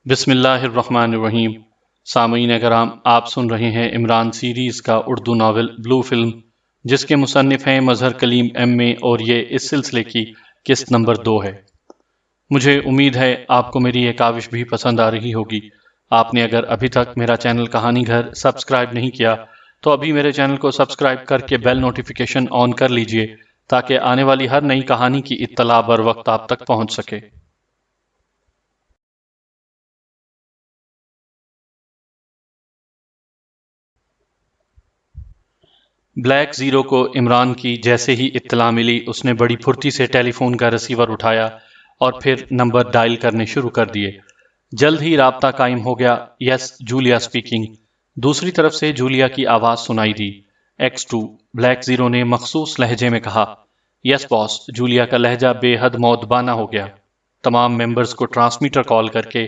بسم اللہ الرحمن الرحیم۔ سامعین کرام، آپ سن رہے ہیں عمران سیریز کا اردو ناول بلو فلم، جس کے مصنف ہیں مظہر کلیم ایم اے، اور یہ اس سلسلے کی قسط نمبر 2 ہے۔ مجھے امید ہے آپ کو میری یہ کاوش بھی پسند آ رہی ہوگی۔ آپ نے اگر ابھی تک میرا چینل کہانی گھر سبسکرائب نہیں کیا تو ابھی میرے چینل کو سبسکرائب کر کے بیل نوٹیفیکیشن آن کر لیجئے تاکہ آنے والی ہر نئی کہانی کی اطلاع بر وقت آپ تک پہنچ سکے۔ بلیک زیرو کو عمران کی جیسے ہی اطلاع ملی، اس نے بڑی پھرتی سے ٹیلی فون کا ریسیور اٹھایا اور پھر نمبر ڈائل کرنے شروع کر دیے۔ جلد ہی رابطہ قائم ہو گیا۔ یس، جولیا اسپیکنگ۔ دوسری طرف سے جولیا کی آواز سنائی دی۔ X2، بلیک زیرو نے مخصوص لہجے میں کہا۔ یس باس، جولیا کا لہجہ بے حد مودبانہ ہو گیا۔ تمام ممبرز کو ٹرانسمیٹر کال کر کے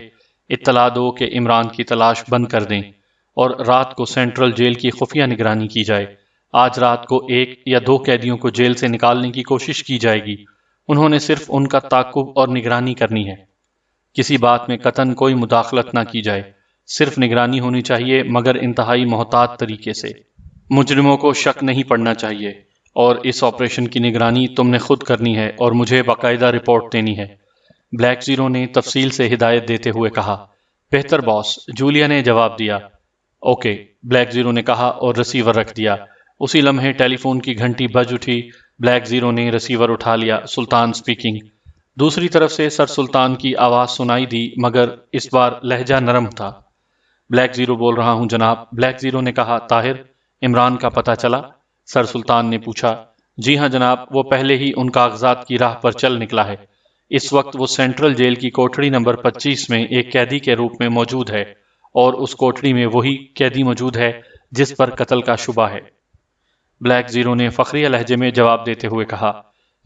اطلاع دو کہ عمران کی تلاش بند کر دیں اور رات کو سینٹرل جیل کی خفیہ نگرانی کی جائے۔ آج رات کو 1 یا 2 قیدیوں کو جیل سے نکالنے کی کوشش کی جائے گی۔ انہوں نے صرف ان کا تعاقب اور نگرانی کرنی ہے۔ کسی بات میں قطعاً کوئی مداخلت نہ کی جائے، صرف نگرانی ہونی چاہیے، مگر انتہائی محتاط طریقے سے۔ مجرموں کو شک نہیں پڑنا چاہیے، اور اس آپریشن کی نگرانی تم نے خود کرنی ہے اور مجھے باقاعدہ رپورٹ دینی ہے، بلیک زیرو نے تفصیل سے ہدایت دیتے ہوئے کہا۔ بہتر باس، جولیا نے جواب دیا۔ اوکے، بلیک زیرو نے کہا اور ریسیور رکھ دیا۔ اسی لمحے ٹیلی فون کی گھنٹی بج اٹھی۔ بلیک زیرو نے ریسیور اٹھا لیا۔ سلطان اسپیکنگ۔ دوسری طرف سے سر سلطان کی آواز سنائی دی، مگر اس بار لہجہ نرم تھا۔ بلیک زیرو بول رہا ہوں جناب، بلیک زیرو نے کہا۔ طاہر، عمران کا پتہ چلا؟ سر سلطان نے پوچھا۔ جی ہاں جناب، وہ پہلے ہی ان کاغذات کی راہ پر چل نکلا ہے۔ اس وقت وہ سینٹرل جیل کی کوٹڑی نمبر 25 میں ایک قیدی کے روپ میں موجود ہے، اور اس کوٹڑی میں وہی قیدی موجود ہے جس پر قتل کا شبہ ہے۔ بلیک زیرو نے فخریہ لہجے میں جواب دیتے ہوئے کہا۔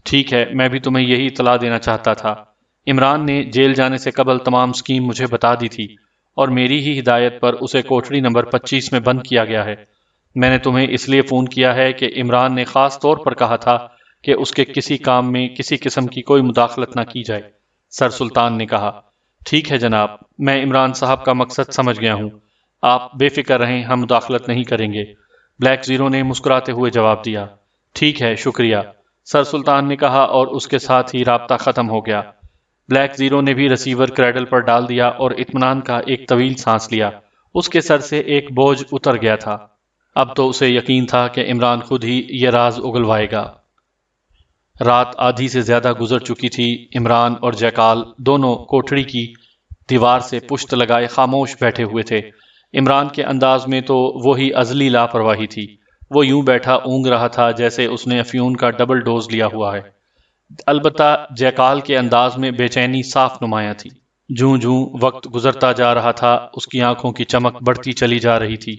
ٹھیک ہے، میں بھی تمہیں یہی اطلاع دینا چاہتا تھا۔ عمران نے جیل جانے سے قبل تمام سکیم مجھے بتا دی تھی، اور میری ہی ہدایت پر اسے کوٹڑی نمبر 25 میں بند کیا گیا ہے۔ میں نے تمہیں اس لیے فون کیا ہے کہ عمران نے خاص طور پر کہا تھا کہ اس کے کسی کام میں کسی قسم کی کوئی مداخلت نہ کی جائے۔ سر سلطان نے کہا۔ ٹھیک ہے جناب، میں عمران صاحب کا مقصد سمجھ گیا ہوں۔ آپ بے فکر رہیں، ہم مداخلت نہیں کریں گے، بلیک زیرو نے مسکراتے ہوئے جواب دیا۔ ٹھیک ہے، شکریہ، سر سلطان نے کہا، اور اس کے ساتھ ہی رابطہ ختم ہو گیا۔ بلیک زیرو نے بھی ریسیور کریڈل پر ڈال دیا اور اطمینان کا ایک طویل سانس لیا۔ اس کے سر سے ایک بوجھ اتر گیا تھا۔ اب تو اسے یقین تھا کہ عمران خود ہی یہ راز اگلوائے گا۔ رات آدھی سے زیادہ گزر چکی تھی۔ عمران اور جیکال دونوں کوٹڑی کی دیوار سے پشت لگائے خاموش بیٹھے ہوئے تھے۔ عمران کے انداز میں تو وہی ازلی لاپرواہی تھی۔ وہ یوں بیٹھا اونگ رہا تھا جیسے اس نے افیون کا ڈبل ڈوز لیا ہوا ہے۔ البتہ جیکال کے انداز میں بے چینی صاف نمایاں تھی۔ جوں جوں وقت گزرتا جا رہا تھا، اس کی آنکھوں کی چمک بڑھتی چلی جا رہی تھی۔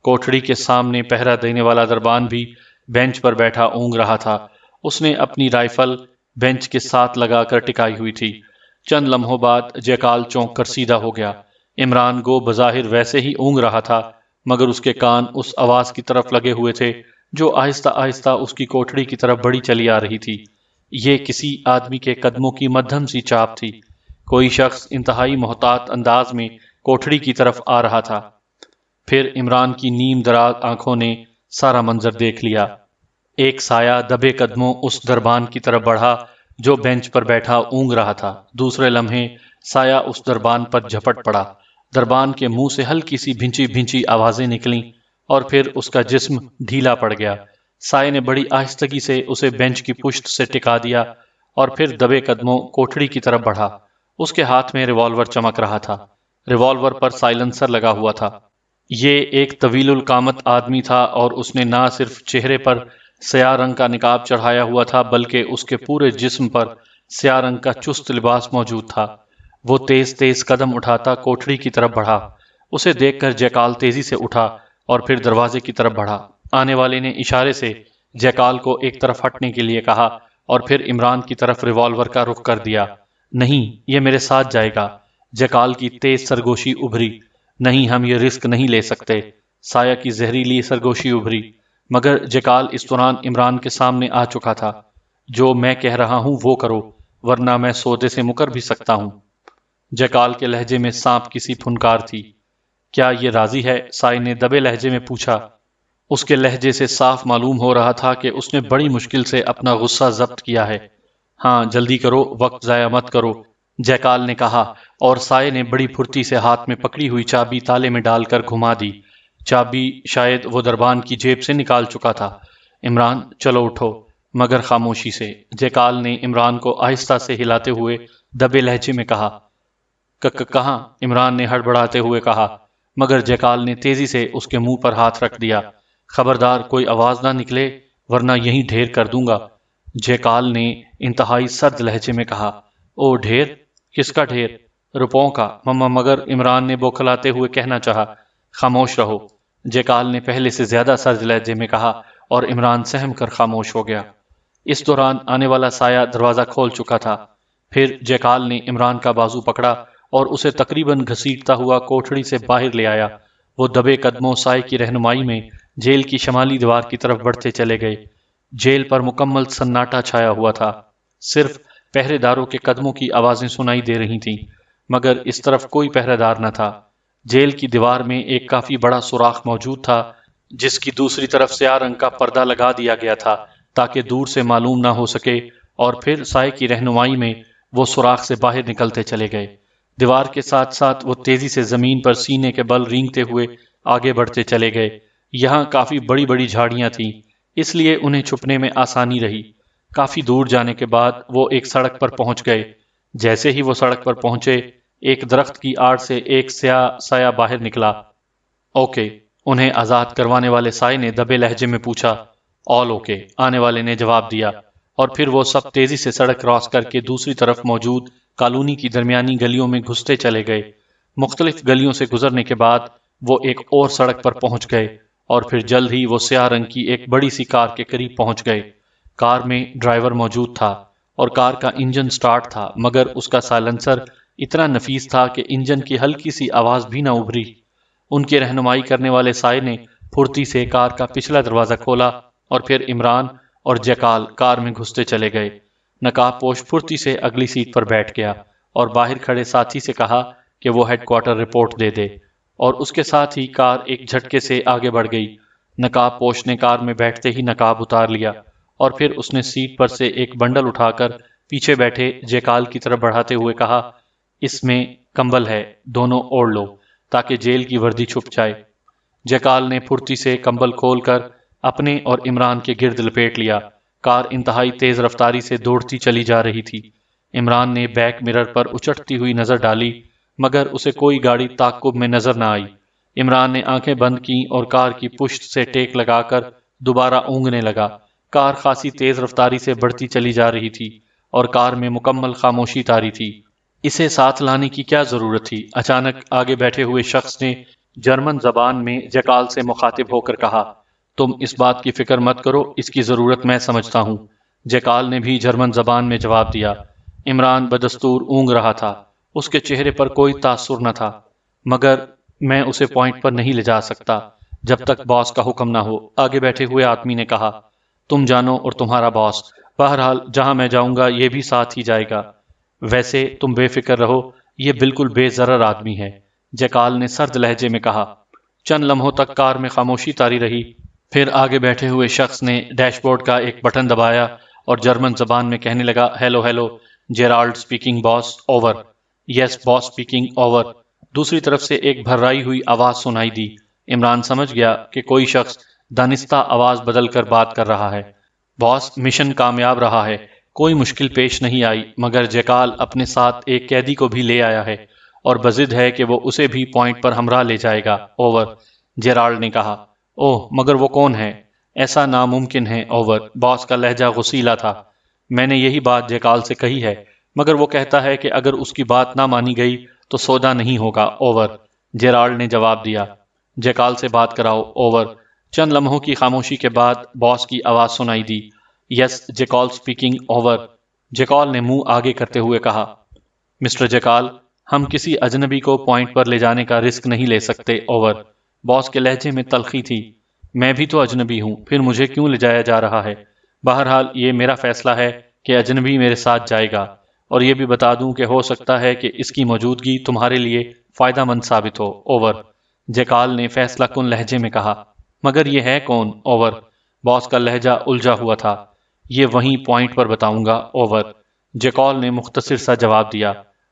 کوٹڑی کے سامنے پہرا دینے والا دربان بھی بینچ پر بیٹھا اونگ رہا تھا۔ اس نے اپنی رائفل بینچ کے ساتھ لگا کر ٹکائی ہوئی تھی۔ چند لمحوں بعد جیکال چونک کر سیدھا ہو گیا۔ عمران گو بظاہر ویسے ہی اونگ رہا تھا، مگر اس کے کان اس آواز کی طرف لگے ہوئے تھے جو آہستہ آہستہ اس کی کوٹڑی کی طرف بڑھی چلی آ رہی تھی۔ یہ کسی آدمی کے قدموں کی مدھم سی چاپ تھی۔ کوئی شخص انتہائی محتاط انداز میں کوٹڑی کی طرف آ رہا تھا۔ پھر عمران کی نیم دراز آنکھوں نے سارا منظر دیکھ لیا۔ ایک سایہ دبے قدموں اس دربان کی طرف بڑھا جو بینچ پر بیٹھا اونگ رہا تھا۔ دوسرے لمحے سایہ اس دربان پر جھپٹ پڑا۔ دربان کے منہ سے ہلکی سی بھنچی بھنچی آوازیں نکلیں، اور پھر اس کا جسم ڈھیلا پڑ گیا۔ سائے نے بڑی آہستگی سے اسے بینچ کی پشت سے ٹکا دیا اور پھر دبے قدموں کوٹڑی کی طرف بڑھا۔ اس کے ہاتھ میں ریوالور چمک رہا تھا۔ ریوالور پر سائلنسر لگا ہوا تھا۔ یہ ایک طویل القامت آدمی تھا، اور اس نے نہ صرف چہرے پر سیاہ رنگ کا نقاب چڑھایا ہوا تھا بلکہ اس کے پورے جسم پر سیاہ رنگ کا چست لباس موجود تھا۔ وہ تیز تیز قدم اٹھاتا کوٹڑی کی طرف بڑھا۔ اسے دیکھ کر جیکال تیزی سے اٹھا اور پھر دروازے کی طرف بڑھا۔ آنے والے نے اشارے سے جیکال کو ایک طرف ہٹنے کے لیے کہا اور پھر عمران کی طرف ریوالور کا رخ کر دیا۔ نہیں، یہ میرے ساتھ جائے گا۔ جیکال کی تیز سرگوشی ابھری۔ نہیں، ہم یہ رسک نہیں لے سکتے۔ سایہ کی زہریلی سرگوشی ابھری، مگر جیکال اس دوران عمران کے سامنے آ چکا تھا۔ جو میں کہہ رہا ہوں وہ کرو، ورنہ میں سودے سے مکر بھی سکتا ہوں۔ جیکال کے لہجے میں سانپ کسی پھنکار تھی۔ کیا یہ راضی ہے؟ سائے نے دبے لہجے میں پوچھا۔ اس کے لہجے سے صاف معلوم ہو رہا تھا کہ اس نے بڑی مشکل سے اپنا غصہ ضبط کیا ہے۔ ہاں جلدی کرو، وقت ضائع مت کرو، جیکال نے کہا، اور سائے نے بڑی پھرتی سے ہاتھ میں پکڑی ہوئی چابی تالے میں ڈال کر گھما دی۔ چابی شاید وہ دربان کی جیب سے نکال چکا تھا۔ عمران چلو اٹھو، مگر خاموشی سے، جیکال نے عمران کو آہستہ سے ہلاتے ہوئے دبے لہجے میں کہا۔ کہاں؟ عمران نے ہڑبڑاتے ہوئے کہا، مگر جیکال نے تیزی سے اس کے منہ پر ہاتھ رکھ دیا۔ خبردار کوئی آواز نہ نکلے ورنہ یہیں ڈھیر کر دوں گا، جیکال نے انتہائی سرد لہجے میں کہا۔ او ڈھیر؟ کس کا ڈھیر؟ روپوں کا مگر عمران نے بوکھلاتے ہوئے کہنا چاہا۔ خاموش رہو، جیکال نے پہلے سے زیادہ سرد لہجے میں کہا، اور عمران سہم کر خاموش ہو گیا۔ اس دوران آنے والا سایہ دروازہ کھول چکا تھا۔ پھر جیکال نے عمران کا بازو پکڑا اور اسے تقریباً گھسیٹتا ہوا کوٹھڑی سے باہر لے آیا۔ وہ دبے قدموں سائے کی رہنمائی میں جیل کی شمالی دیوار کی طرف بڑھتے چلے گئے۔ جیل پر مکمل سناٹا چھایا ہوا تھا، صرف پہرے داروں کے قدموں کی آوازیں سنائی دے رہی تھیں، مگر اس طرف کوئی پہرے دار نہ تھا۔ جیل کی دیوار میں ایک کافی بڑا سوراخ موجود تھا، جس کی دوسری طرف سیاہ رنگ کا پردہ لگا دیا گیا تھا تاکہ دور سے معلوم نہ ہو سکے، اور پھر سائے کی رہنمائی میں وہ سوراخ سے باہر نکلتے چلے گئے۔ دیوار کے ساتھ ساتھ وہ تیزی سے زمین پر سینے کے بل رینگتے ہوئے آگے بڑھتے چلے گئے۔ یہاں کافی بڑی بڑی جھاڑیاں تھیں، اس لیے انہیں چھپنے میں آسانی رہی۔ کافی دور جانے کے بعد وہ ایک سڑک پر پہنچ گئے۔ جیسے ہی وہ سڑک پر پہنچے، ایک درخت کی آڑ سے ایک سیاہ سایہ باہر نکلا۔ اوکے، انہیں آزاد کروانے والے سائے نے دبے لہجے میں پوچھا۔ آل اوکے، آنے والے نے جواب دیا، اور پھر وہ سب تیزی سے سڑک کراس کر کے دوسری طرف موجود کالونی کی درمیانی گلیوں میں گھستے چلے گئے۔ مختلف گلیوں سے گزرنے کے بعد وہ ایک اور سڑک پر پہنچ گئے، اور پھر جلد ہی وہ سیاہ رنگ کی ایک بڑی سی کار کے قریب پہنچ گئے۔ کار میں ڈرائیور موجود تھا، اور کار کا انجن سٹارٹ تھا، مگر اس کا سائلنسر اتنا نفیس تھا کہ انجن کی ہلکی سی آواز بھی نہ ابھری۔ ان کی رہنمائی کرنے والے سائے نے پھرتی سے کار کا پچھلا دروازہ کھولا، اور پھر عمران اور جیکال کار میں گھستے چلے گئے۔ نقاب پوش پھرتی سے اگلی سیٹ پر بیٹھ گیا اور باہر کھڑے ساتھی سے کہا کہ وہ ہیڈ کوارٹر رپورٹ دے دے، اور اس کے ساتھ ہی کار ایک جھٹکے سے آگے بڑھ گئی۔ نقاب پوش نے کار میں بیٹھتے ہی نقاب اتار لیا، اور پھر اس نے سیٹ پر سے ایک بنڈل اٹھا کر پیچھے بیٹھے جیکال کی طرف بڑھاتے ہوئے کہا، اس میں کمبل ہے، دونوں اوڑھ لو تاکہ جیل کی وردی چھپ جائے۔ جیکال نے پھرتی سے کمبل کھول کر اپنے اور عمران کے گرد لپیٹ لیا۔ کار انتہائی تیز رفتاری سے دوڑتی چلی جا رہی تھی۔ عمران نے بیک مرر پر اچٹتی ہوئی نظر ڈالی، مگر اسے کوئی گاڑی تعاقب میں نظر نہ آئی۔ عمران نے آنکھیں بند کیں اور کار کی پشت سے ٹیک لگا کر دوبارہ اونگنے لگا۔ کار خاصی تیز رفتاری سے بڑھتی چلی جا رہی تھی، اور کار میں مکمل خاموشی طاری تھی۔ اسے ساتھ لانے کی کیا ضرورت تھی؟ اچانک آگے بیٹھے ہوئے شخص نے جرمن زبان میں جیکال سے مخاطب ہو کر کہا، تم اس بات کی فکر مت کرو، اس کی ضرورت میں سمجھتا ہوں۔ جیکال نے بھی جرمن زبان میں جواب دیا۔ عمران بدستور اونگ رہا تھا، اس کے چہرے پر کوئی تاثر نہ تھا۔ مگر میں اسے پوائنٹ پر نہیں لے جا سکتا جب تک باس کا حکم نہ ہو، آگے بیٹھے ہوئے آدمی نے کہا۔ تم جانو اور تمہارا باس، بہرحال جہاں میں جاؤں گا یہ بھی ساتھ ہی جائے گا۔ ویسے تم بے فکر رہو، یہ بالکل بے ضرر آدمی ہے، جیکال نے سرد لہجے میں کہا۔ چند لمحوں تک کار میں خاموشی طاری رہی، پھر آگے بیٹھے ہوئے شخص نے ڈیش بورڈ کا ایک بٹن دبایا اور جرمن زبان میں کہنے لگا، ہیلو ہیلو، جیرالڈ سپیکنگ باس، اوور۔ یس باس سپیکنگ، اوور۔ دوسری طرف سے ایک بھررائی ہوئی آواز سنائی دی۔ عمران سمجھ گیا کہ کوئی شخص دانستہ آواز بدل کر بات کر رہا ہے۔ باس، مشن کامیاب رہا ہے، کوئی مشکل پیش نہیں آئی، مگر جیکال اپنے ساتھ ایک قیدی کو بھی لے آیا ہے اور بضد ہے کہ وہ اسے بھی پوائنٹ پر ہمراہ لے جائے گا، اوور، جیرالڈ نے کہا۔ اوہ، مگر وہ کون ہے؟ ایسا ناممکن ہے، اوور۔ باس کا لہجہ غصیلا تھا۔ میں نے یہی بات جیکال سے کہی ہے، مگر وہ کہتا ہے کہ اگر اس کی بات نہ مانی گئی تو سودا نہیں ہوگا، اوور، جیرالڈ نے جواب دیا۔ جیکال سے بات کراؤ، اوور۔ چند لمحوں کی خاموشی کے بعد باس کی آواز سنائی دی، یس جیکال سپیکنگ، اوور۔ جیکال نے منہ آگے کرتے ہوئے کہا، مسٹر جیکال، ہم کسی اجنبی کو پوائنٹ پر لے جانے کا رسک نہیں لے سکتے، اوور۔ باس کے لہجے میں تلخی تھی۔ میں بھی تو اجنبی ہوں، پھر مجھے کیوں لے جایا جا رہا ہے؟ بہرحال یہ میرا فیصلہ ہے کہ اجنبی میرے ساتھ جائے گا، اور یہ بھی بتا دوں کہ ہو سکتا ہے کہ اس کی موجودگی تمہارے لیے فائدہ مند ثابت ہو۔ اوور۔ جیکال نے فیصلہ کن لہجے میں کہا۔ مگر یہ ہے کون؟ اوور۔ باس کا لہجہ الجھا ہوا تھا۔ یہ وہیں پوائنٹ پر بتاؤں گا۔ اوور۔ جیکال نے مختصر سا جواب دیا۔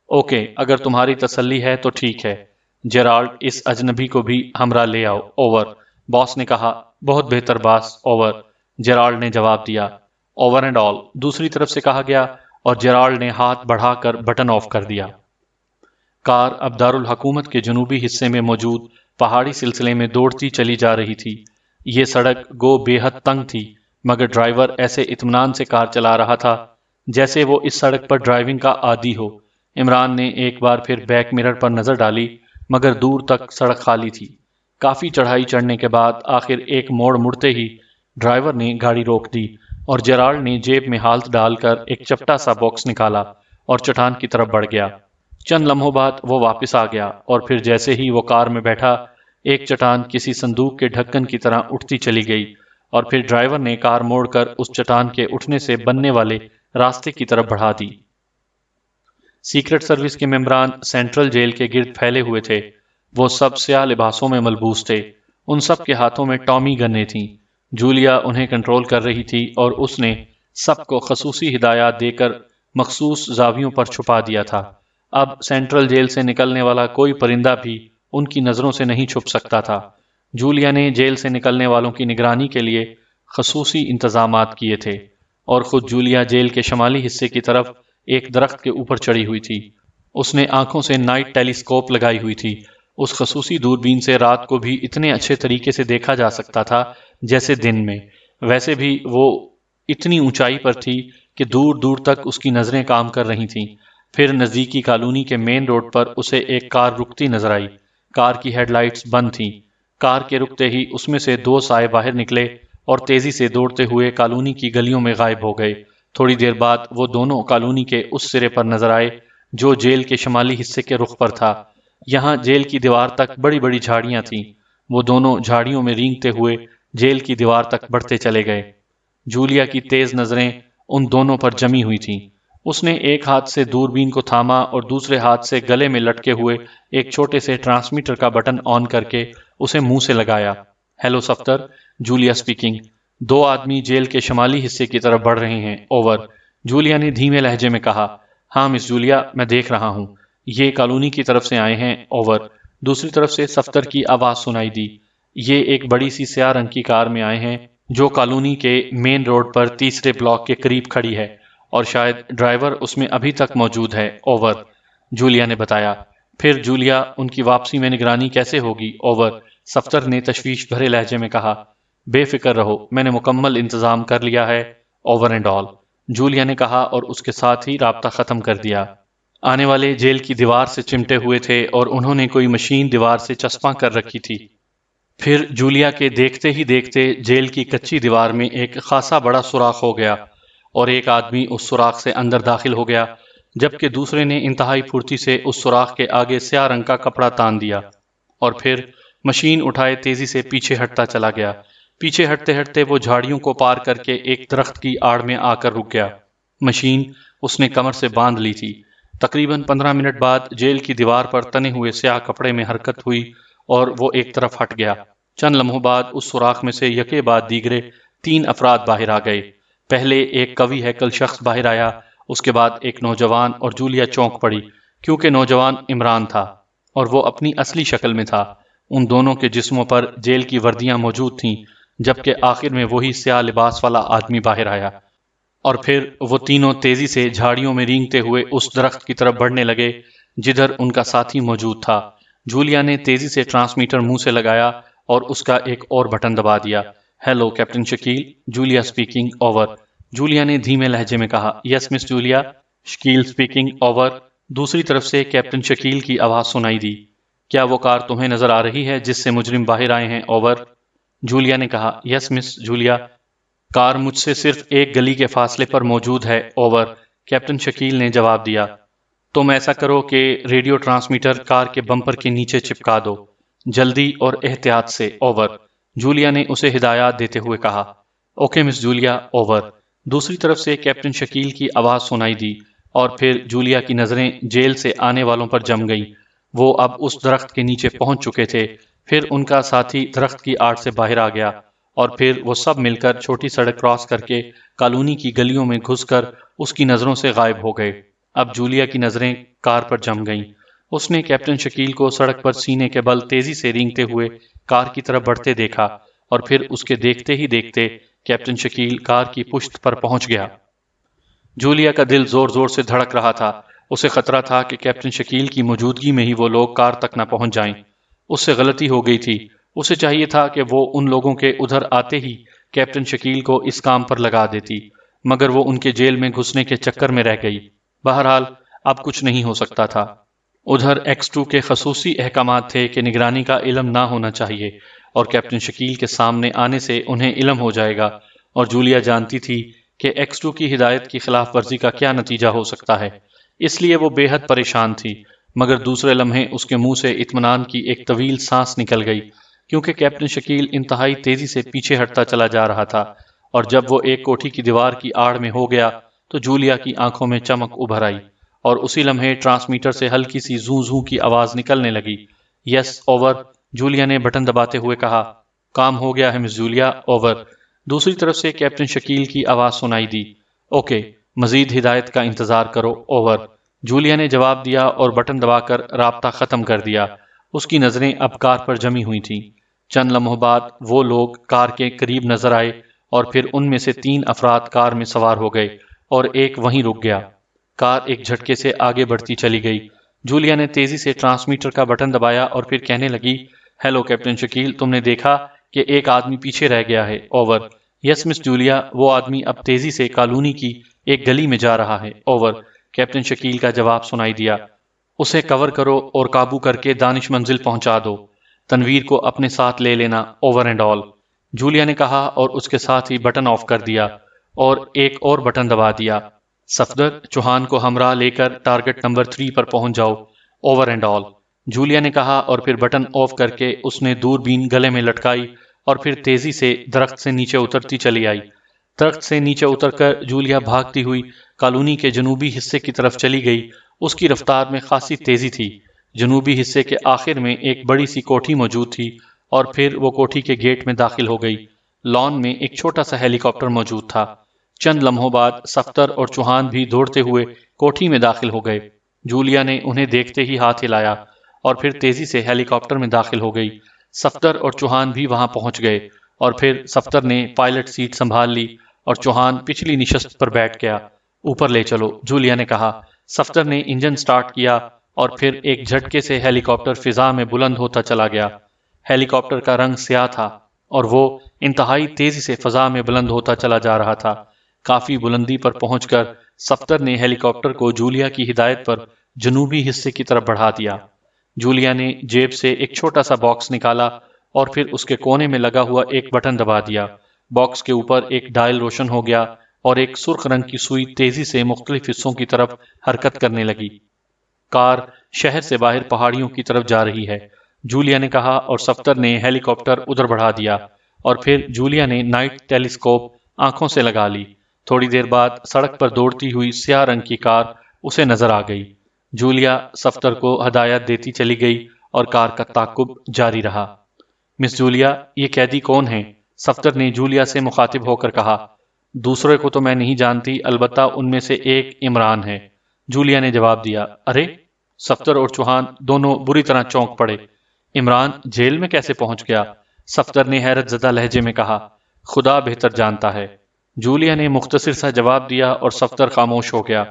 اوکے، اگر تمہاری تسلی ہے تو ٹھیک ہے۔ جیرالڈ، اس اجنبی کو بھی ہمراہ لے آؤ۔ اوور۔ باس نے کہا۔ بہت بہتر باس۔ اوور۔ جیرالڈ نے جواب دیا۔ اوور اینڈ آل، دوسری طرف سے کہا گیا، اور جیرالڈ نے ہاتھ بڑھا کر بٹن آف کر دیا۔ کار اب دارالحکومت کے جنوبی حصے میں موجود پہاڑی سلسلے میں دوڑتی چلی جا رہی تھی۔ یہ سڑک گو بے حد تنگ تھی، مگر ڈرائیور ایسے اطمینان سے کار چلا رہا تھا جیسے وہ اس سڑک پر ڈرائیونگ کا عادی ہو۔ عمران نے ایک بار پھر بیک مرر پر نظر ڈالی، مگر دور تک سڑک خالی تھی۔ کافی چڑھائی چڑھنے کے بعد آخر ایک موڑ مڑتے ہی ڈرائیور نے گاڑی روک دی، اور جیرالڈ نے جیب میں ہاتھ ڈال کر ایک چپٹا سا باکس نکالا اور چٹان کی طرف بڑھ گیا۔ چند لمحوں بعد وہ واپس آ گیا، اور پھر جیسے ہی وہ کار میں بیٹھا، ایک چٹان کسی صندوق کے ڈھکن کی طرح اٹھتی چلی گئی، اور پھر ڈرائیور نے کار موڑ کر اس چٹان کے اٹھنے سے بننے والے راستے کی طرف بڑھا دی۔ سیکرٹ سروس کے ممبران سینٹرل جیل کے گرد پھیلے ہوئے تھے۔ وہ سب سیاہ لباسوں میں ملبوس تھے۔ ان سب کے ہاتھوں میں ٹامی گنیں تھیں۔ جولیا انہیں کنٹرول کر رہی تھی، اور اس نے سب کو خصوصی ہدایات دے کر مخصوص زاویوں پر چھپا دیا تھا۔ اب سینٹرل جیل سے نکلنے والا کوئی پرندہ بھی ان کی نظروں سے نہیں چھپ سکتا تھا۔ جولیا نے جیل سے نکلنے والوں کی نگرانی کے لیے خصوصی انتظامات کیے تھے، اور خود جولیا جیل کے شمالی حصے کی طرف ایک درخت کے اوپر چڑھی ہوئی تھی۔ اس نے آنکھوں سے نائٹ ٹیلیسکوپ لگائی ہوئی تھی۔ اس خصوصی دوربین سے رات کو بھی اتنے اچھے طریقے سے دیکھا جا سکتا تھا جیسے دن میں۔ ویسے بھی وہ اتنی اونچائی پر تھی کہ دور دور تک اس کی نظریں کام کر رہی تھیں۔ پھر نزدیکی کالونی کے مین روڈ پر اسے ایک کار رکتی نظر آئی۔ کار کی ہیڈ لائٹس بند تھیں۔ کار کے رکتے ہی اس میں سے دو سائے باہر نکلے اور تیزی سے دوڑتے ہوئے کالونی کی گلیوں میں غائب ہو گئے۔ تھوڑی دیر بعد وہ دونوں کالونی کے اس سرے پر نظر آئے جو جیل کے شمالی حصے کے رخ پر تھا۔ یہاں جیل کی دیوار تک بڑی بڑی جھاڑیاں تھیں۔ وہ دونوں جھاڑیوں میں رینگتے ہوئے جیل کی دیوار تک بڑھتے چلے گئے۔ جولیا کی تیز نظریں ان دونوں پر جمی ہوئی تھیں۔ اس نے ایک ہاتھ سے دوربین کو تھاما اور دوسرے ہاتھ سے گلے میں لٹکے ہوئے ایک چھوٹے سے ٹرانسمیٹر کا بٹن آن کر کے اسے منہ سے لگایا۔ ہیلو سفتر، جولیا سپیکنگ۔ دو آدمی جیل کے شمالی حصے کی طرف بڑھ رہے ہیں۔ اوور۔ جولیا نے دھیمے لہجے میں کہا۔ ہاں مس جولیا، میں دیکھ رہا ہوں۔ یہ کالونی کی طرف سے آئے ہیں۔ اوور۔ دوسری طرف سے سفتر کی آواز سنائی دی۔ یہ ایک بڑی سی سیاہ رنگ کی کار میں آئے ہیں جو کالونی کے مین روڈ پر تیسرے بلاک کے قریب کھڑی ہے، اور شاید ڈرائیور اس میں ابھی تک موجود ہے۔ اوور، جولیا نے بتایا۔ پھر جولیا، ان کی واپسی میں نگرانی کیسے ہوگی؟ اوور، سفتر نے تشویش بھرے لہجے میں کہا۔ بے فکر رہو، میں نے مکمل انتظام کر لیا ہے۔ اوور اینڈ آل، جولیا نے کہا، اور اس کے ساتھ ہی رابطہ ختم کر دیا۔ آنے والے جیل کی دیوار سے چمٹے ہوئے تھے، اور انہوں نے کوئی مشین دیوار سے چسپاں کر رکھی تھی۔ پھر جولیا کے دیکھتے ہی دیکھتے جیل کی کچی دیوار میں ایک خاصا بڑا سوراخ ہو گیا، اور ایک آدمی اس سوراخ سے اندر داخل ہو گیا، جبکہ دوسرے نے انتہائی پھرتی سے اس سوراخ کے آگے سیاہ رنگ کا کپڑا تان دیا، اور پھر مشین اٹھائے تیزی سے پیچھے ہٹتا چلا گیا۔ پیچھے ہٹتے ہٹتے وہ جھاڑیوں کو پار کر کے ایک درخت کی آڑ میں آ کر رک گیا۔ مشین اس نے کمر سے باندھ لی تھی۔ تقریباً 15 منٹ بعد جیل کی دیوار پر تنے ہوئے سیاہ کپڑے میں حرکت ہوئی، اور وہ ایک طرف ہٹ گیا۔ چند لمحوں بعد اس سوراخ میں سے یکے بعد دیگرے 3 افراد باہر آ گئے۔ پہلے ایک قوی ہیکل شخص باہر آیا، اس کے بعد ایک نوجوان، اور جولیا چونک پڑی کیونکہ نوجوان عمران تھا اور وہ اپنی اصلی شکل میں تھا۔ ان دونوں کے جسموں پر جیل کی وردیاں موجود تھیں، جبکہ آخر میں وہی سیاہ لباس والا آدمی باہر آیا، اور پھر وہ تینوں تیزی سے جھاڑیوں میں رینگتے ہوئے اس درخت کی طرف بڑھنے لگے جدھر ان کا ساتھی موجود تھا۔ جولیا نے تیزی سے ٹرانسمیٹر منہ سے لگایا اور اس کا ایک اور بٹن دبا دیا۔ Hello captain Shakeel, Julia speaking. Over, Julia نے دھیمے لہجے میں کہا۔ یس مس جولیا، شکیل سپیکنگ۔ اوور، دوسری طرف سے کیپٹن شکیل کی آواز سنائی دی۔ کیا وہ کار تمہیں نظر آ رہی ہے جس سے مجرم باہر آئے ہیں؟ اوور، جولیا نے کہا۔ یس مس جولیا، کار مجھ سے صرف ایک گلی کے فاصلے پر موجود ہے۔ اوور، کیپٹن شکیل نے جواب دیا۔ تم ایسا کرو کہ ریڈیو ٹرانسمیٹر کار کے بمپر کے نیچے چپکا دو، جلدی اور احتیاط سے۔ اوور، جولیا نے اسے ہدایات دیتے ہوئے کہا۔ اوکے مس جولیا۔ اوور، دوسری طرف سے کیپٹن شکیل کی آواز سنائی دی۔ اور پھر جولیا کی نظریں جیل سے آنے والوں پر جم گئیں۔ وہ اب اس درخت کے نیچے پہنچ چکے تھے۔ پھر ان کا ساتھی درخت کی آڑ سے باہر آ گیا اور پھر وہ سب مل کر چھوٹی سڑک کراس کر کے کالونی کی گلیوں میں گھس کر اس کی نظروں سے غائب ہو گئے۔ اب جولیا کی نظریں کار پر جم گئیں۔ اس نے کیپٹن شکیل کو سڑک پر سینے کے بل تیزی سے رینگتے ہوئے کار کی طرف بڑھتے دیکھا اور پھر اس کے دیکھتے ہی دیکھتے کیپٹن شکیل کار کی پشت پر پہنچ گیا۔ جولیا کا دل زور زور سے دھڑک رہا تھا۔ اسے خطرہ تھا کہ کیپٹن شکیل کی موجودگی میں ہی وہ لوگ کار تک نہ پہنچ جائیں۔ اس سے غلطی ہو گئی تھی۔ اسے چاہیے تھا کہ وہ ان لوگوں کے ادھر آتے ہی کیپٹن شکیل کو اس کام پر لگا دیتی، مگر وہ ان کے جیل میں گھسنے کے چکر میں رہ گئی۔ بہرحال اب کچھ نہیں ہو سکتا تھا۔ ادھر ایکس ٹو کے خصوصی احکامات تھے کہ نگرانی کا علم نہ ہونا چاہیے اور کیپٹن شکیل کے سامنے آنے سے انہیں علم ہو جائے گا، اور جولیا جانتی تھی کہ ایکس ٹو کی ہدایت کی خلاف ورزی کا کیا نتیجہ ہو سکتا ہے۔ اس لیے وہ بے حد پریشان تھی، مگر دوسرے لمحے اس کے منہ سے اطمینان کی ایک طویل سانس نکل گئی، کیونکہ کیپٹن شکیل انتہائی تیزی سے پیچھے ہٹتا چلا جا رہا تھا، اور جب وہ ایک کوٹھی کی دیوار کی آڑ میں ہو گیا تو جولیا کی آنکھوں میں چمک ابھر آئی، اور اسی لمحے ٹرانسمیٹر سے ہلکی سی زوں زوں کی آواز نکلنے لگی۔ یس اوور، جولیا نے بٹن دباتے ہوئے کہا۔ کام ہو گیا ہے مس جولیا، اوور۔ دوسری طرف سے کیپٹن شکیل کی آواز سنائی دی۔ اوکے، مزید ہدایت کا انتظار کرو، اوور۔ جولیا نے جواب دیا اور بٹن دبا کر رابطہ ختم کر دیا۔ اس کی نظریں اب کار پر جمی ہوئی تھیں۔ چند لمحوں بعد وہ لوگ کار کے قریب نظر آئے اور پھر ان میں سے 3 افراد کار میں سوار ہو گئے اور ایک وہیں رک گیا۔ کار ایک جھٹکے سے آگے بڑھتی چلی گئی۔ جولیا نے تیزی سے ٹرانسمیٹر کا بٹن دبایا اور پھر کہنے لگی، ہیلو کیپٹن شکیل، تم نے دیکھا کہ ایک آدمی پیچھے رہ گیا ہے، اوور۔ یس مس جولیا، وہ آدمی اب تیزی سے کالونی کی ایک گلی میں جا رہا ہے، اوور۔ کیپٹن شکیل کا جواب سنائی دیا۔ اسے کور کرو اور قابو کر کے دانش منزل پہنچا دو۔ تنویر کو اپنے ساتھ لے لینا، اوور اینڈ آل۔ جولیا نے کہا اور اس کے ساتھ ہی بٹن آف کر دیا اور ایک اور بٹن دبا دیا۔ صفدر، چوہان کو ہمراہ لے کر ٹارگٹ نمبر 3 پر پہنچ جاؤ، اوور اینڈ آل۔ جولیا نے کہا اور پھر بٹن آف کر کے اس نے دوربین گلے میں لٹکائی اور پھر تیزی سے درخت سے نیچے اترتی چلی آئی۔ درخت سے نیچے اتر کر جولیا بھاگتی ہوئی کالونی کے جنوبی حصے کی طرف چلی گئی۔ اس کی رفتار میں خاصی تیزی تھی۔ جنوبی حصے کے آخر میں ایک بڑی سی کوٹھی موجود تھی اور پھر وہ کوٹھی کے گیٹ میں داخل ہو گئی۔ لان میں ایک چھوٹا سا ہیلی کاپٹر موجود تھا۔ چند لمحوں بعد صفدر اور چوہان بھی دوڑتے ہوئے کوٹھی میں داخل ہو گئے۔ جولیا نے انہیں دیکھتے ہی ہاتھ ہلایا اور پھر تیزی سے ہیلی کاپٹر میں داخل ہو گئی۔ صفدر اور چوہان بھی وہاں پہنچ گئے اور پھر صفدر نے پائلٹ سیٹ سنبھال لی اور چوہان پچھلی نشست پر بیٹھ گیا۔ اوپر لے چلو، جولیا نے کہا۔ صفدر نے انجن سٹارٹ کیا اور پھر ایک جھٹکے سے ہیلی کاپٹر فضا میں بلند ہوتا چلا گیا۔ ہیلی کاپٹر کا رنگ سیاہ تھا اور وہ انتہائی تیزی سے فضا میں بلند ہوتا چلا جا رہا تھا۔ کافی بلندی پر پہنچ کر صفدر نے ہیلی کاپٹر کو جولیا کی ہدایت پر جنوبی حصے کی طرف بڑھا دیا۔ جولیا نے جیب سے ایک چھوٹا سا باکس نکالا اور پھر اس کے کونے میں لگا ہوا ایک بٹن دبا دیا۔ باکس کے اوپر ایک ڈائل روشن ہو گیا اور ایک سرخ رنگ کی سوئی تیزی سے مختلف حصوں کی طرف حرکت کرنے لگی۔ کار شہر سے باہر پہاڑیوں کی طرف جا رہی ہے، جولیا نے کہا اور صفدر نے ہیلی کاپٹر ادھر بڑھا دیا اور پھر جولیا نے نائٹ ٹیلیسکوپ آنکھوں سے لگا لی۔ تھوڑی دیر بعد سڑک پر دوڑتی ہوئی سیاہ رنگ کی کار اسے نظر آ گئی۔ جولیا صفدر کو ہدایت دیتی چلی گئی اور کار کا تعاقب جاری رہا۔ مس جولیا، یہ قیدی کون ہیں؟ صفدر نے جولیا سے مخاطب ہو کر کہا۔ دوسرے کو تو میں نہیں جانتی، البتہ ان میں سے ایک عمران ہے، جولیا نے جواب دیا۔ ارے! صفدر اور چوہان دونوں بری طرح چونک پڑے۔ عمران جیل میں کیسے پہنچ گیا؟ صفدر نے حیرت زدہ لہجے میں کہا۔ خدا بہتر جانتا ہے، جولیا نے مختصر سا جواب دیا اور صفدر خاموش ہو گیا،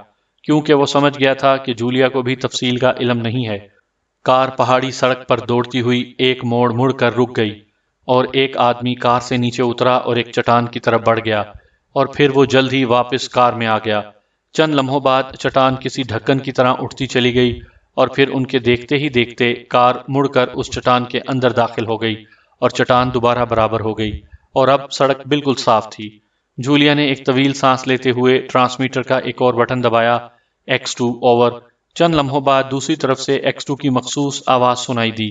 کیونکہ وہ سمجھ گیا تھا کہ جولیا کو بھی تفصیل کا علم نہیں ہے۔ کار پہاڑی سڑک پر دوڑتی ہوئی ایک موڑ مڑ کر رک گئی اور ایک آدمی کار سے نیچے اترا اور ایک چٹان کی طرف بڑھ گیا اور پھر وہ جلد ہی واپس کار میں آ گیا۔ چند لمحوں بعد چٹان کسی ڈھکن کی طرح اٹھتی چلی گئی اور پھر ان کے دیکھتے ہی دیکھتے کار مڑ کر اس چٹان کے اندر داخل ہو گئی اور چٹان دوبارہ برابر ہو گئی اور اب سڑک بالکل صاف تھی۔ جولیا نے ایک طویل سانس لیتے ہوئے ٹرانسمیٹر کا ایک اور بٹن دبایا، X2 اوور۔ چند لمحوں بعد دوسری طرف سے X2 کی مخصوص آواز سنائی دی،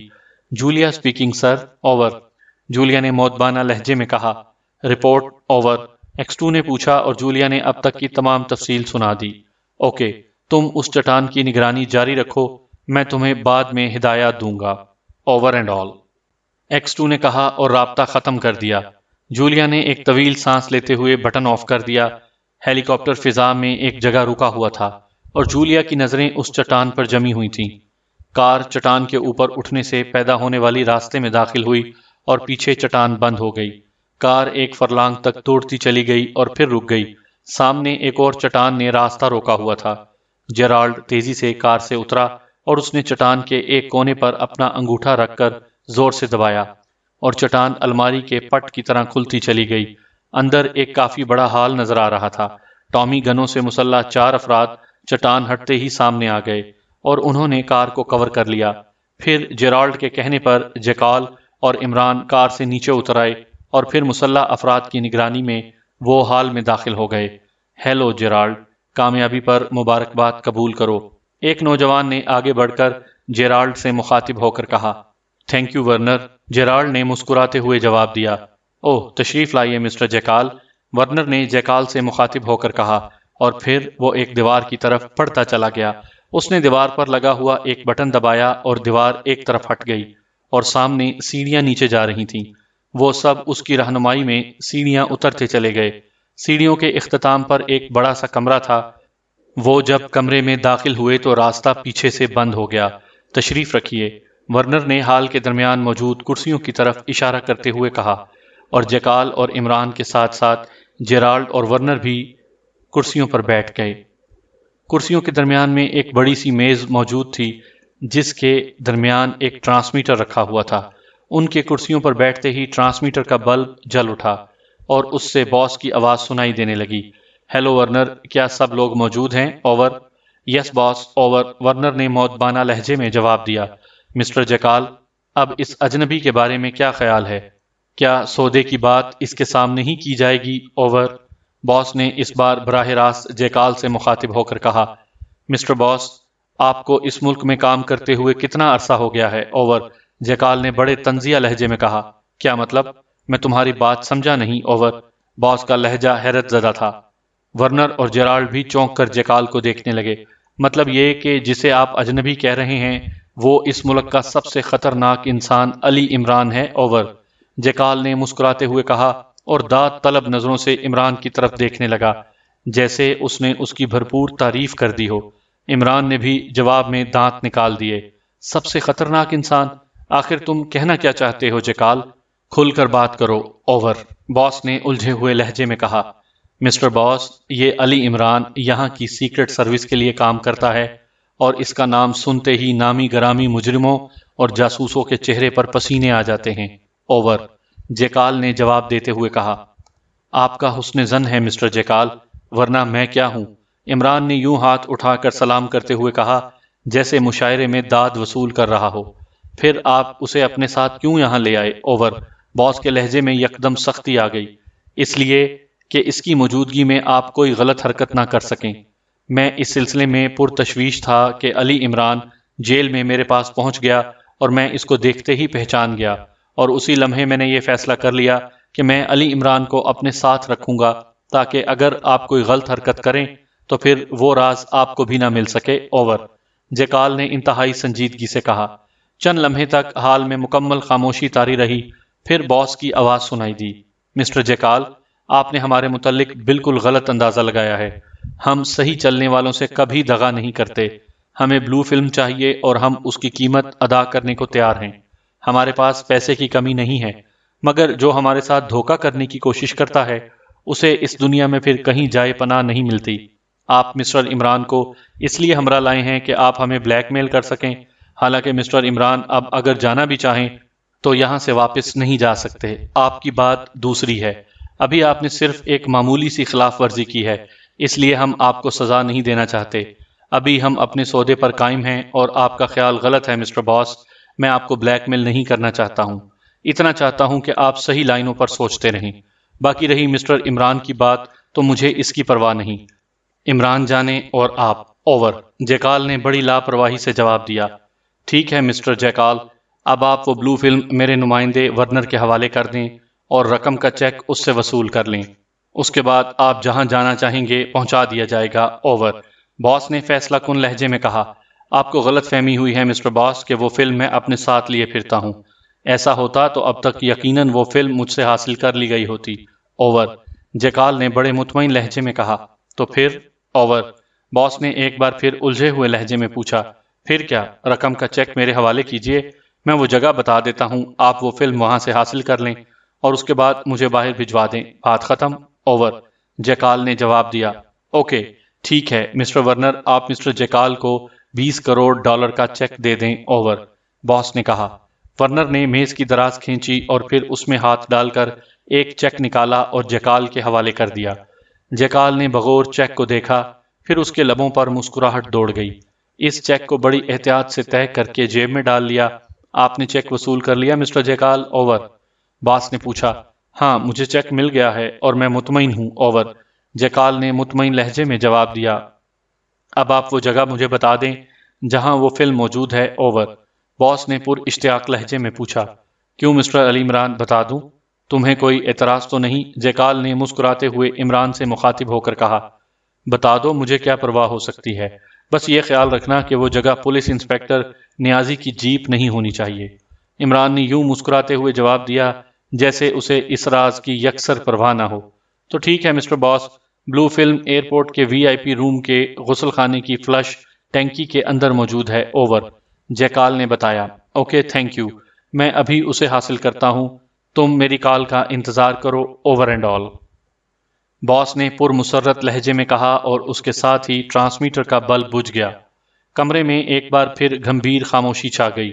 جولیا اسپیکنگ سر، اوور۔ جولیا نے مودبانہ لہجے میں کہا، رپورٹ، اوور۔ X2 نے پوچھا اور جولیا نے اب تک کی تمام تفصیل سنا دی۔ اوکے، تم اس چٹان کی نگرانی جاری رکھو، میں تمہیں بعد میں ہدایات دوں گا۔ Over and all. X2 نے کہا اور رابطہ ختم کر دیا۔ جولیا نے ایک طویل سانس لیتے ہوئے بٹن آف کر دیا۔ ہیلی کاپٹر فضا میں ایک جگہ رکا ہوا تھا اور جولیا کی نظریں اس چٹان پر جمی ہوئی تھیں۔ کار چٹان کے اوپر اٹھنے سے پیدا ہونے والی راستے میں داخل ہوئی اور پیچھے چٹان بند ہو گئی۔ کار ایک فرلانگ تک دوڑتی چلی گئی اور پھر رک گئی۔ سامنے ایک اور چٹان نے راستہ روکا ہوا تھا۔ جیرالڈ تیزی سے کار سے اترا اور اس نے چٹان کے ایک کونے پر اپنا انگوٹھا رکھ کر زور سے دبایا اور چٹان الماری کے پٹ کی طرح کھلتی چلی گئی۔ اندر ایک کافی بڑا ہال نظر آ رہا تھا۔ ٹامی گنوں سے مسلح 4 افراد چٹان ہٹتے ہی سامنے آ گئے اور انہوں نے کار کو کور کر لیا۔ پھر جیرالڈ کے کہنے پر جیکال اور عمران کار سے نیچے اتر آئے اور پھر مسلح افراد کی نگرانی میں وہ ہال میں داخل ہو گئے۔ ہیلو جیرالڈ، کامیابی پر مبارکباد قبول کرو، ایک نوجوان نے آگے بڑھ کر جیرالڈ سے مخاطب ہو کر کہا۔ تھینک یو ورنر، جیرالڈ نے مسکراتے ہوئے جواب دیا۔ اوہ، تشریف لائیے مسٹر جیکال، ورنر نے جیکال سے مخاطب ہو کر کہا، اور پھر وہ ایک دیوار کی طرف بڑھتا چلا گیا۔ اس نے دیوار پر لگا ہوا ایک بٹن دبایا اور دیوار ایک طرف ہٹ گئی اور سامنے سیڑھیاں نیچے جا رہی تھیں۔ وہ سب اس کی رہنمائی میں سیڑھیاں اترتے چلے گئے۔ سیڑھیوں کے اختتام پر ایک بڑا سا کمرہ تھا۔ وہ جب کمرے میں داخل ہوئے تو راستہ پیچھے سے بند ہو گیا۔ تشریف رکھیے، ورنر نے ہال کے درمیان موجود کرسیوں کی طرف اشارہ کرتے ہوئے کہا، اور جیکال اور عمران کے ساتھ ساتھ جیرالڈ اور ورنر بھی کرسیوں پر بیٹھ گئے۔ کرسیوں کے درمیان میں ایک بڑی سی میز موجود تھی جس کے درمیان ایک ٹرانسمیٹر رکھا ہوا تھا۔ ان کے کرسیوں پر بیٹھتے ہی ٹرانسمیٹر کا بلب جل اٹھا اور اس سے باس کی آواز سنائی دینے لگی۔ ہیلو ورنر، کیا سب لوگ موجود ہیں؟ اوور۔ یس باس، اوور، ورنر نے مؤدبانہ لہجے میں جواب دیا۔ مسٹر جیکال، اب اس اجنبی کے بارے میں کیا خیال ہے؟ کیا سودے کی بات اس کے سامنے ہی کی جائے گی؟ اوور۔ باس نے اس بار براہ راست جیکال سے مخاطب ہو کر کہا۔ مسٹر باس، آپ کو اس ملک میں کام کرتے ہوئے کتنا عرصہ ہو گیا ہے؟ اوور۔ جیکال نے بڑے طنزیہ لہجے میں کہا۔ کیا مطلب؟ میں تمہاری بات سمجھا نہیں۔ اوور۔ باس کا لہجہ حیرت زدہ تھا۔ ورنر اور جیرالڈ بھی چونک کر جیکال کو دیکھنے لگے۔ مطلب یہ کہ جسے آپ اجنبی کہہ رہے ہیں وہ اس ملک کا سب سے خطرناک انسان علی عمران ہے؟ اوور۔ جیکال نے مسکراتے ہوئے کہا اور داد طلب نظروں سے عمران کی طرف دیکھنے لگا جیسے اس نے اس کی بھرپور تعریف کر دی ہو۔ عمران نے بھی جواب میں دانت نکال دیے۔ سب سے خطرناک انسان؟ آخر تم کہنا کیا چاہتے ہو جیکال؟ کھل کر بات کرو۔ اوور۔ باس نے الجھے ہوئے لہجے میں کہا۔ مسٹر باس، یہ علی عمران یہاں کی سیکرٹ سروس کے لیے کام کرتا ہے اور اس کا نام سنتے ہی نامی گرامی مجرموں اور جاسوسوں کے چہرے پر پسینے آ جاتے ہیں۔ اوور۔ جیکال نے جواب دیتے ہوئے کہا۔ آپ کا حسن ظن ہے مسٹر جیکال، ورنہ میں کیا ہوں؟ عمران نے یوں ہاتھ اٹھا کر سلام کرتے ہوئے کہا جیسے مشاعرے میں داد وصول کر رہا ہو۔ پھر آپ اسے اپنے ساتھ کیوں یہاں لے آئے؟ اوور۔ باس کے لہجے میں یکدم سختی آ گئی۔ اس لیے کہ اس کی موجودگی میں آپ کوئی غلط حرکت نہ کر سکیں۔ میں اس سلسلے میں پرتشویش تھا کہ علی عمران جیل میں میرے پاس پہنچ گیا اور میں اس کو دیکھتے ہی پہچان گیا، اور اسی لمحے میں نے یہ فیصلہ کر لیا کہ میں علی عمران کو اپنے ساتھ رکھوں گا تاکہ اگر آپ کوئی غلط حرکت کریں تو پھر وہ راز آپ کو بھی نہ مل سکے۔ اوور۔ جیکال نے انتہائی سنجیدگی سے کہا۔ چند لمحے تک حال میں مکمل خاموشی طاری رہی، پھر باس کی آواز سنائی دی۔ مسٹر جیکال، آپ نے ہمارے متعلق بالکل غلط اندازہ لگایا ہے۔ ہم صحیح چلنے والوں سے کبھی دغا نہیں کرتے۔ ہمیں بلو فلم چاہیے اور ہم اس کی قیمت ادا کرنے کو تیار ہیں۔ ہمارے پاس پیسے کی کمی نہیں ہے، مگر جو ہمارے ساتھ دھوکہ کرنے کی کوشش کرتا ہے اسے اس دنیا میں پھر کہیں جائے پناہ نہیں ملتی۔ آپ مسٹر عمران کو اس لیے ہمراہ لائے ہیں کہ آپ ہمیں بلیک میل کر سکیں، حالانکہ مسٹر عمران اب اگر جانا بھی چاہیں تو یہاں سے واپس نہیں جا سکتے۔ آپ کی بات دوسری ہے۔ ابھی آپ نے صرف ایک معمولی سی خلاف ورزی کی ہے، اس لیے ہم آپ کو سزا نہیں دینا چاہتے۔ ابھی ہم اپنے سودے پر قائم ہیں اور آپ کا خیال غلط ہے مسٹر باس۔ میں آپ کو بلیک میل نہیں کرنا چاہتا ہوں، اتنا چاہتا ہوں کہ آپ صحیح لائنوں پر سوچتے رہیں۔ باقی رہی مسٹر عمران کی بات تو مجھے اس کی پرواہ نہیں، عمران جانے اور آپ۔ اوور۔ جیکال نے بڑی لاپرواہی سے جواب دیا۔ ٹھیک ہے مسٹر جیکال، اب آپ وہ بلو فلم میرے نمائندے ورنر کے حوالے کر دیں اور رقم کا چیک اس سے وصول کر لیں۔ اس کے بعد آپ جہاں جانا چاہیں گے پہنچا دیا جائے گا۔ اوور۔ باس نے فیصلہ کن لہجے میں کہا، آپ کو غلط فہمی ہوئی ہے مسٹر باس کہ وہ فلم میں اپنے ساتھ لیے پھرتا ہوں۔ ایسا ہوتا تو اب تک یقیناً وہ فلم مجھ سے حاصل کر لی گئی ہوتی۔ اوور۔ جیکال نے بڑے مطمئن لہجے میں کہا۔ تو پھر؟ اوور۔ باس نے ایک بار پھر الجھے ہوئے لہجے میں پوچھا۔ پھر کیا؟ رقم کا چیک میرے حوالے کیجئے، میں وہ جگہ بتا دیتا ہوں، آپ وہ فلم وہاں سے حاصل کر لیں اور اس کے بعد مجھے باہر بھجوا دیں، بات ختم۔ اوور۔ جیکال نے جواب دیا۔ اوکے، ٹھیک ہے مسٹر ورنر، آپ مسٹر جیکال کو $20 کروڑ کا چیک دے دیں۔ اوور۔ باس نے کہا۔ ورنر نے میز کی دراز کھینچی اور پھر اس میں ہاتھ ڈال کر ایک چیک نکالا اور جیکال کے حوالے کر دیا۔ جیکال نے بغور چیک کو دیکھا، پھر اس کے لبوں پر مسکراہٹ دوڑ گئی۔ اس چیک کو بڑی احتیاط سے طے کر کے جیب میں ڈال لیا۔ آپ نے چیک وصول کر لیا مسٹر جیکال؟ اوور۔ باس نے پوچھا۔ ہاں، مجھے چیک مل گیا ہے اور میں مطمئن ہوں۔ اوور۔ جیکال نے مطمئن لہجے میں جواب دیا۔ اب آپ وہ جگہ مجھے بتا دیں جہاں وہ فلم موجود ہے۔ اوور۔ باس نے پر اشتیاق لہجے میں پوچھا۔ کیوں مسٹر علی عمران، بتا دوں؟ تمہیں کوئی اعتراض تو نہیں؟ جیکال نے مسکراتے ہوئے عمران سے مخاطب ہو کر کہا۔ بتا دو، مجھے کیا پرواہ ہو سکتی ہے، بس یہ خیال رکھنا کہ وہ جگہ پولیس انسپکٹر نیازی کی جیپ نہیں ہونی چاہیے۔ عمران نے یوں مسکراتے ہوئے جواب دیا جیسے اسے اس راز کی یکسر پرواہ نہ ہو۔ تو ٹھیک ہے مسٹر باس، بلو فلم ایئرپورٹ کے VIP روم کے غسل خانے کی فلش ٹینکی کے اندر موجود ہے۔ اوور۔ جیکال نے بتایا۔ اوکے، تھینک یو، میں ابھی اسے حاصل کرتا ہوں، تم میری کال کا انتظار کرو۔ Over and all. باس نے پر مسرت لہجے میں کہا اور اس کے ساتھ ہی ٹرانسمیٹر کا بلب بجھ گیا۔ کمرے میں ایک بار پھر گھمبیر خاموشی چھا گئی۔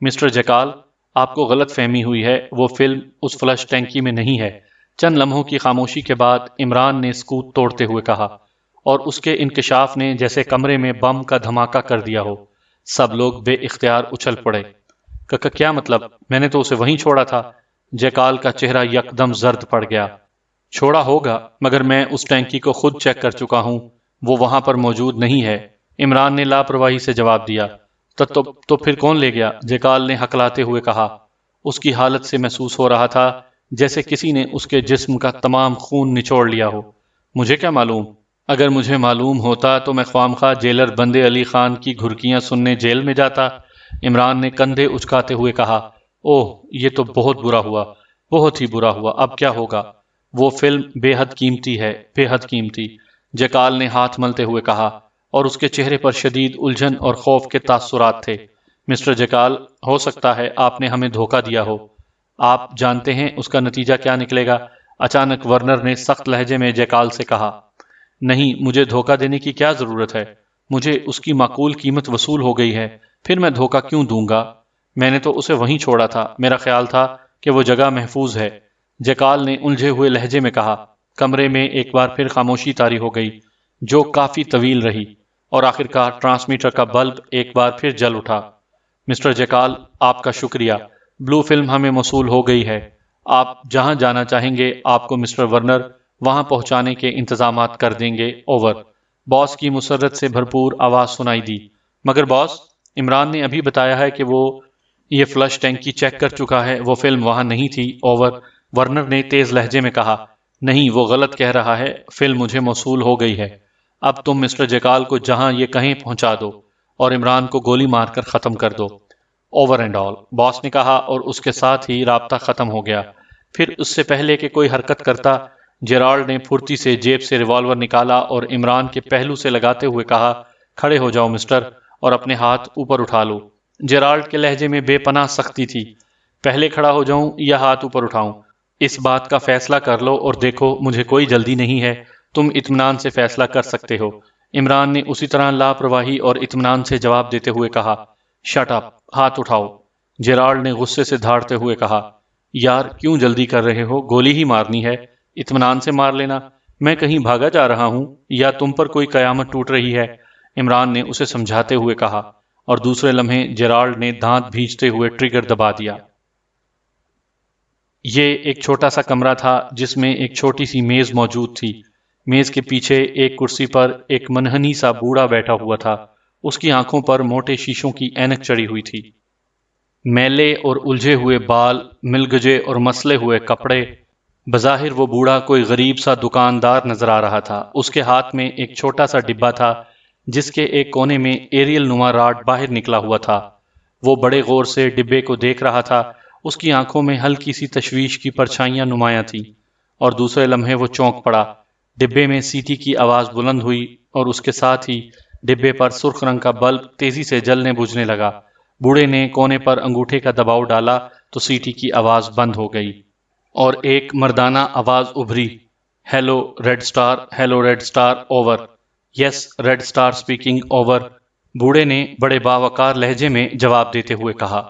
مسٹر جیکال، آپ کو غلط فہمی ہوئی ہے، وہ فلم اس فلش ٹینکی میں نہیں ہے۔ چند لمحوں کی خاموشی کے بعد عمران نے سکوت توڑتے ہوئے کہا، اور اس کے انکشاف نے جیسے کمرے میں بم کا دھماکہ کر دیا ہو۔ سب لوگ بے اختیار اچھل پڑے۔ کیا مطلب؟ میں نے تو اسے وہیں چھوڑا تھا۔ جیکال کا چہرہ یکدم زرد پڑ گیا۔ چھوڑا ہوگا، مگر میں اس ٹینکی کو خود چیک کر چکا ہوں، وہ وہاں پر موجود نہیں ہے۔ عمران نے لاپرواہی سے جواب دیا۔ تو پھر کون لے گیا؟ جیکال نے ہکلاتے ہوئے کہا۔ اس کی حالت سے محسوس ہو رہا تھا جیسے کسی نے اس کے جسم کا تمام خون نچوڑ لیا ہو۔ مجھے کیا معلوم؟ اگر مجھے معلوم ہوتا تو میں خواہ جیلر بندے علی خان کی گھرکیاں سننے جیل میں جاتا۔ عمران نے کندھے اچکاتے ہوئے کہا۔ اوہ، یہ تو بہت برا ہوا، بہت ہی برا ہوا۔ اب کیا ہوگا؟ وہ فلم بے حد قیمتی ہے، بے حد قیمتی، جیکال نے ہاتھ ملتے ہوئے کہا، اور اس کے چہرے پر شدید الجھن اور خوف کے تاثرات تھے۔ مسٹر جیکال، ہو سکتا ہے آپ نے ہمیں دھوکہ دیا ہو۔ آپ جانتے ہیں اس کا نتیجہ کیا نکلے گا؟ اچانک ورنر نے سخت لہجے میں جیکال سے کہا۔ نہیں، مجھے دھوکہ دینے کی کیا ضرورت ہے؟ مجھے اس کی معقول قیمت وصول ہو گئی ہے، پھر میں دھوکہ کیوں دوں گا؟ میں نے تو اسے وہیں چھوڑا تھا، میرا خیال تھا کہ وہ جگہ محفوظ ہے۔ جیکال نے الجھے ہوئے لہجے میں کہا۔ کمرے میں ایک بار پھر خاموشی طاری ہو گئی، جو کافی طویل رہی، اور آخرکار ٹرانسمیٹر کا بلب ایک بار پھر جل اٹھا۔ مسٹر جیکال، آپ کا شکریہ، بلو فلم ہمیں موصول ہو گئی ہے۔ آپ جہاں جانا چاہیں گے آپ کو مسٹر ورنر وہاں پہنچانے کے انتظامات کر دیں گے۔ اوور۔ باس کی مسرت سے بھرپور آواز سنائی دی۔ مگر باس، عمران نے ابھی بتایا ہے کہ وہ یہ فلش ٹینکی چیک کر چکا ہے، وہ فلم وہاں نہیں تھی۔ اوور۔ ورنر نے تیز لہجے میں کہا۔ نہیں، وہ غلط کہہ رہا ہے، فلم مجھے موصول ہو گئی ہے۔ اب تم مسٹر جیکال کو جہاں یہ کہیں پہنچا دو اور عمران کو گولی مار کر ختم کر دو۔ اوور اینڈ آل، باس نے کہا، اور اس کے ساتھ ہی رابطہ ختم ہو گیا۔ پھر اس سے پہلے کہ کوئی حرکت کرتا، جیرالڈ نے پھرتی سے جیب سے ریوالور نکالا اور عمران کے پہلو سے لگاتے ہوئے کہا، کھڑے ہو جاؤ مسٹر، اور اپنے ہاتھ اوپر اٹھا لو۔ جیرالڈ کے لہجے میں بے پناہ سختی تھی۔ پہلے کھڑا ہو جاؤں یا ہاتھ اوپر اٹھاؤں؟ اس بات کا فیصلہ کر لو، اور دیکھو مجھے کوئی جلدی نہیں ہے، تم اطمینان سے فیصلہ کر سکتے ہو۔ عمران نے اسی طرح لاپرواہی اور اطمینان سے جواب دیتے ہوئے کہا، شٹ اپ، ہاتھ اٹھاؤ۔ جیرالڈ نے غصے سے دھاڑتے ہوئے کہا، یار کیوں جلدی کر رہے ہو؟ گولی ہی مارنی ہے، اطمینان سے مار لینا۔ میں کہیں بھاگا جا رہا ہوں یا تم پر کوئی قیامت ٹوٹ رہی ہے؟ عمران نے اسے سمجھاتے ہوئے کہا، اور دوسرے لمحے جیرالڈ نے دانت بھینچتے ہوئے ٹریگر دبا دیا۔ یہ ایک چھوٹا سا کمرہ تھا جس میں ایک چھوٹی سی میز موجود تھی۔ میز کے پیچھے ایک کرسی پر ایک منحنی سا بوڑھا بیٹھا ہوا تھا۔ اس کی آنکھوں پر موٹے شیشوں کی اینک چڑھی ہوئی تھی۔ میلے اور الجھے ہوئے بال، ملگجے اور مسلے ہوئے کپڑے، بظاہر وہ بوڑھا کوئی غریب سا دکاندار نظر آ رہا تھا۔ اس کے ہاتھ میں ایک چھوٹا سا ڈبہ تھا جس کے ایک کونے میں ایریل نما راڈ باہر نکلا ہوا تھا۔ وہ بڑے غور سے ڈبے کو دیکھ رہا تھا۔ اس کی آنکھوں میں ہلکی سی تشویش کی پرچھائیاں نمایاں تھیں، اور دوسرے لمحے وہ چونک پڑا۔ ڈبے میں سیٹی کی آواز بلند ہوئی اور اس کے ساتھ ہی ڈبے پر سرخ رنگ کا بلب تیزی سے جلنے بجھنے لگا۔ بوڑھے نے کونے پر انگوٹھے کا دباؤ ڈالا تو سیٹی کی آواز بند ہو گئی اور ایک مردانہ آواز ابھری، hello red star, hello red star, over. Yes red star speaking, over. بوڑھے نے بڑے باوقار لہجے میں جواب دیتے ہوئے کہا۔